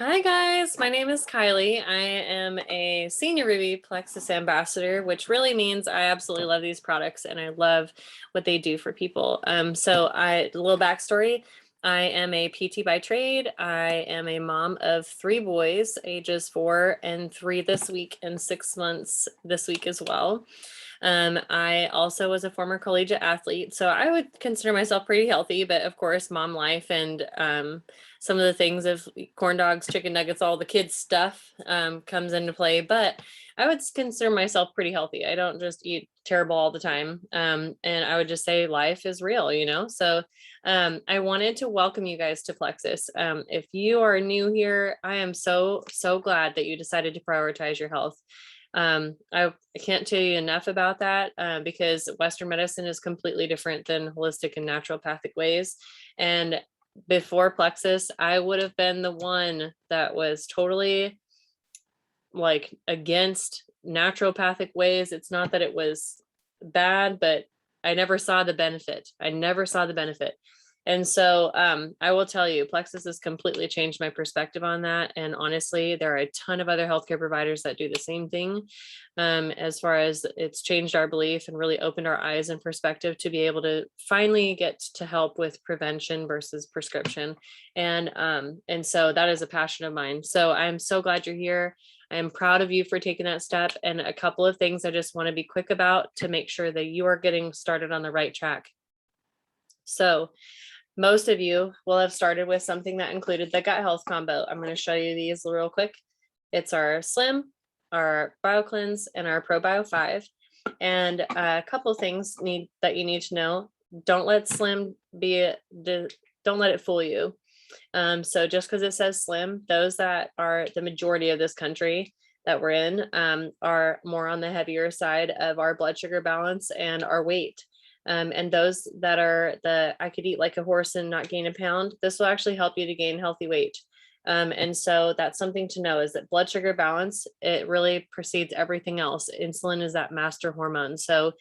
Hi guys, my name is Kylie. I am a senior Ruby Plexus ambassador, which really means I absolutely love these products and I love what they do for people. A little backstory. I am a PT by trade. I am a mom of 3 boys, ages 4 and 3 this week, and 6 months this week as well. I also was a former collegiate athlete, so I would consider myself pretty healthy, but of course, mom life and some of the things of corn dogs, chicken nuggets, all the kids stuff comes into play. But I would consider myself pretty healthy. I don't just eat terrible all the time. And I would just say life is real, you know? So I wanted to welcome you guys to Plexus. If you are new here, I am so glad that you decided to prioritize your health. I can't tell you enough about that because Western medicine is completely different than holistic and naturopathic ways. And before Plexus, I would have been the one that was totally like against naturopathic ways. It's not that it was bad, but I never saw the benefit. I never saw the benefit. And so I will tell you, Plexus has completely changed my perspective on that. And honestly, there are a ton of other healthcare providers that do the same thing. As far as it's changed our belief and really opened our eyes and perspective to be able to finally get to help with prevention versus prescription. And so that is a passion of mine. So I'm so glad you're here. I am proud of you for taking that step. And a couple of things I just want to be quick about to make sure that you are getting started on the right track. So most of you will have started with something that included the gut health combo. I'm going to show you these real quick. It's our Slim, our BioCleanse, and our ProBio 5. And a couple things that you need to know. Don't let Slim don't let it fool you. So just because it says Slim, those that are the majority of this country that we're in are more on the heavier side of our blood sugar balance and our weight. And those that are I could eat like a horse and not gain a pound, this will actually help you to gain healthy weight. And so that's something to know is that blood sugar balance, it really precedes everything else. Insulin is that master hormone. So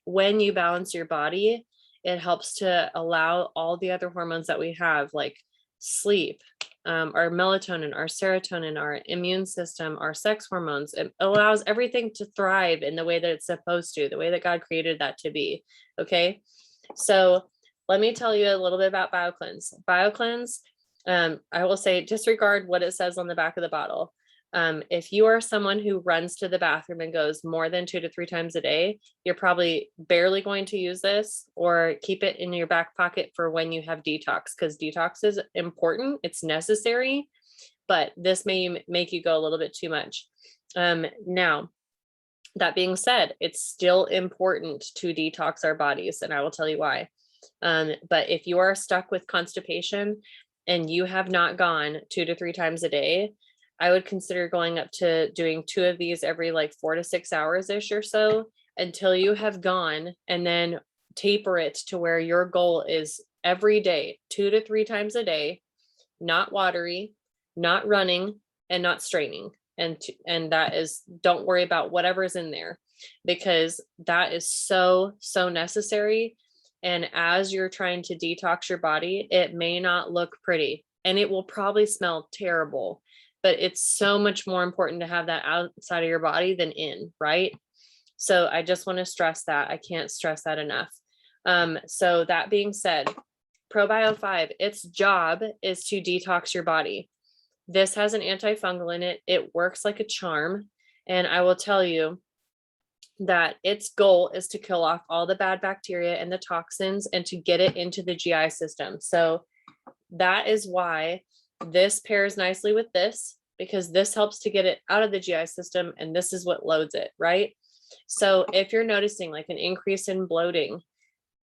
when you balance your body, it helps to allow all the other hormones that we have, like sleep, our melatonin, our serotonin, our immune system, our sex hormones. It allows everything to thrive in the way that it's supposed to, the way that God created that to be. Okay. So let me tell you a little bit about BioCleanse. BioCleanse, I will say disregard what it says on the back of the bottle. If you are someone who runs to the bathroom and goes more than 2 to 3 times a day, you're probably barely going to use this, or keep it in your back pocket for when you have detox, because detox is important. It's necessary, but this may make you go a little bit too much. Now, that being said, it's still important to detox our bodies, and I will tell you why. But if you are stuck with constipation and you have not gone 2 to 3 times a day, I would consider going up to doing 2 of these every like 4 to 6 hours ish or so until you have gone, and then taper it to where your goal is every day, 2 to 3 times a day, not watery, not running, and not straining. And that is, don't worry about whatever's in there, because that is so necessary. And as you're trying to detox your body, it may not look pretty and it will probably smell terrible, but it's so much more important to have that outside of your body than in, right? So I just want to stress that. I can't stress that enough. So that being said, ProBio 5, its job is to detox your body. This has an antifungal in it. It works like a charm. And I will tell you that its goal is to kill off all the bad bacteria and the toxins and to get it into the GI system. So that is why this pairs nicely with this, because this helps to get it out of the GI system and this is what loads it, right? So if you're noticing like an increase in bloating,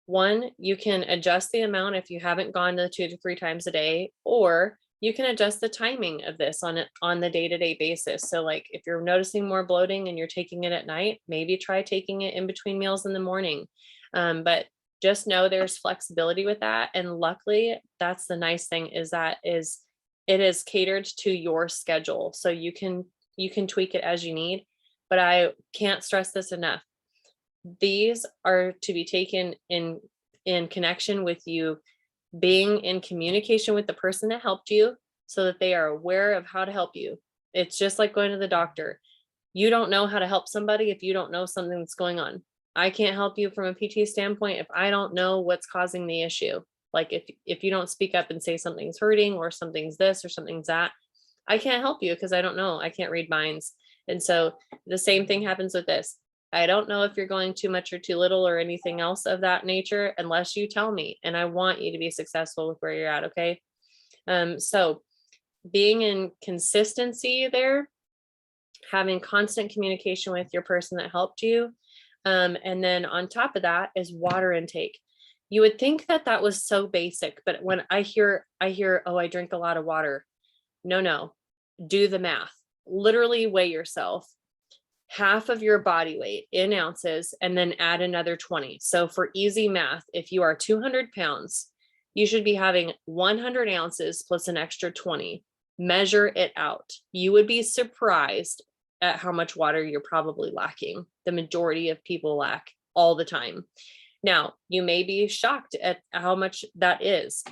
one, you can adjust the amount if you haven't gone to 2 to 3 times a day, or you can adjust the timing of this on the day-to-day basis. So like if you're noticing more bloating and you're taking it at night, maybe try taking it in between meals in the morning. But just know there's flexibility with that. And luckily, that's the nice thing, is that it is catered to your schedule. So you can tweak it as you need. But I can't stress this enough. These are to be taken in connection with you being in communication with the person that helped you, so that they are aware of how to help you. It's just like going to the doctor. You don't know how to help somebody if you don't know something that's going on. I can't help you from a PT standpoint if I don't know what's causing the issue. Like if you don't speak up and say something's hurting or something's this or something's that, I can't help you because I don't know. I can't read minds. And so the same thing happens with this. I don't know if you're going too much or too little or anything else of that nature unless you tell me. And I want you to be successful with where you're at. Okay. So being in consistency there, having constant communication with your person that helped you. And then on top of that is water intake. You would think that that was so basic, but when I hear, oh, I drink a lot of water. No, do the math. Literally weigh yourself, half of your body weight in ounces, and then add another 20. So for easy math, if you are 200 pounds, you should be having 100 ounces plus an extra 20. Measure it out. You would be surprised at how much water you're probably lacking. The majority of people lack all the time. Now, you may be shocked at how much that is.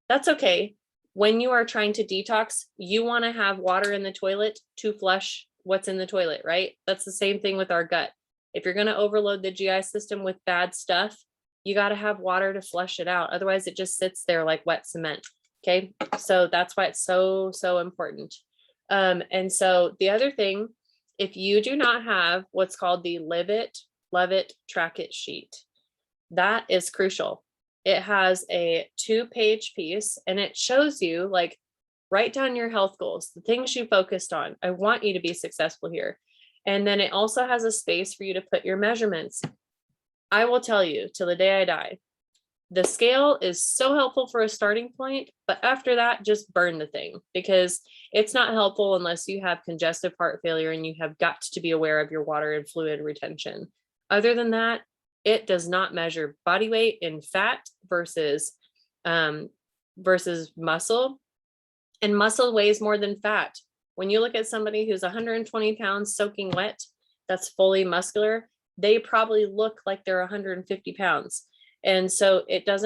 That's okay. When you are trying to detox, you want to have water in the toilet to flush what's in the toilet, right? That's the same thing with our gut. If you're going to overload the GI system with bad stuff, you got to have water to flush it out. Otherwise, it just sits there like wet cement. Okay. So that's why it's so, so important. And so the other thing, if you do not have what's called the Live It, Love It, Track It sheet, that is crucial. It has a 2-page piece and it shows you, like, write down your health goals, the things you focused on. I want you to be successful here. And then it also has a space for you to put your measurements. I will tell you till the day I die, the scale is so helpful for a starting point, but after that, just burn the thing because it's not helpful unless you have congestive heart failure and you have got to be aware of your water and fluid retention. Other than that, it does not measure body weight in fat versus muscle, and muscle weighs more than fat. When you look at somebody who's 120 pounds soaking wet, that's fully muscular, they probably look like they're 150 pounds. And so it does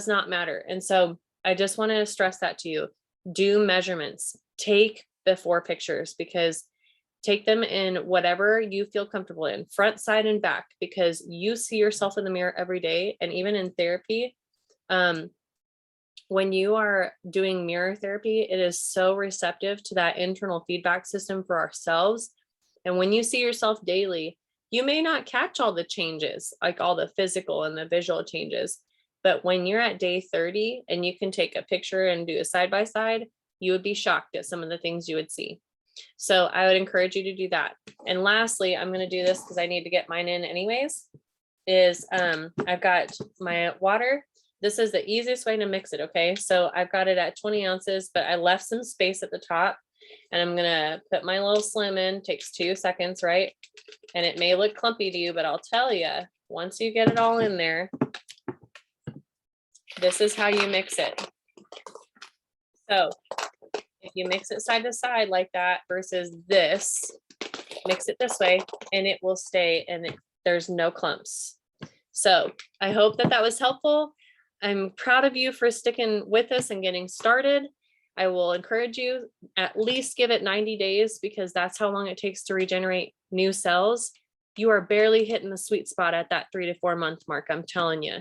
not matter. And so I just want to stress that to you. Do measurements, take before pictures, because take them in whatever you feel comfortable in, front, side, and back, because you see yourself in the mirror every day. And even in therapy, when you are doing mirror therapy, it is so receptive to that internal feedback system for ourselves. And when you see yourself daily, you may not catch all the changes, like all the physical and the visual changes, but when you're at day 30 and you can take a picture and do a side by side, you would be shocked at some of the things you would see. So I would encourage you to do that. And lastly, I'm going to do this because I need to get mine in anyways, is I've got my water. This is the easiest way to mix it. Okay. So I've got it at 20 ounces, but I left some space at the top and I'm going to put my little slim in. Takes 2 seconds, right? And it may look clumpy to you, but I'll tell you, once you get it all in there, this is how you mix it. So if you mix it side to side like that versus this, mix it this way and it will stay and there's no clumps. So I hope that that was helpful. I'm proud of you for sticking with us and getting started. I will encourage you at least give it 90 days because that's how long it takes to regenerate new cells. You are barely hitting the sweet spot at that 3 to 4 month mark, I'm telling you,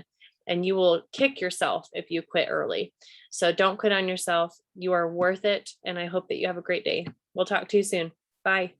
and you will kick yourself if you quit early. So don't quit on yourself. You are worth it. And I hope that you have a great day. We'll talk to you soon. Bye.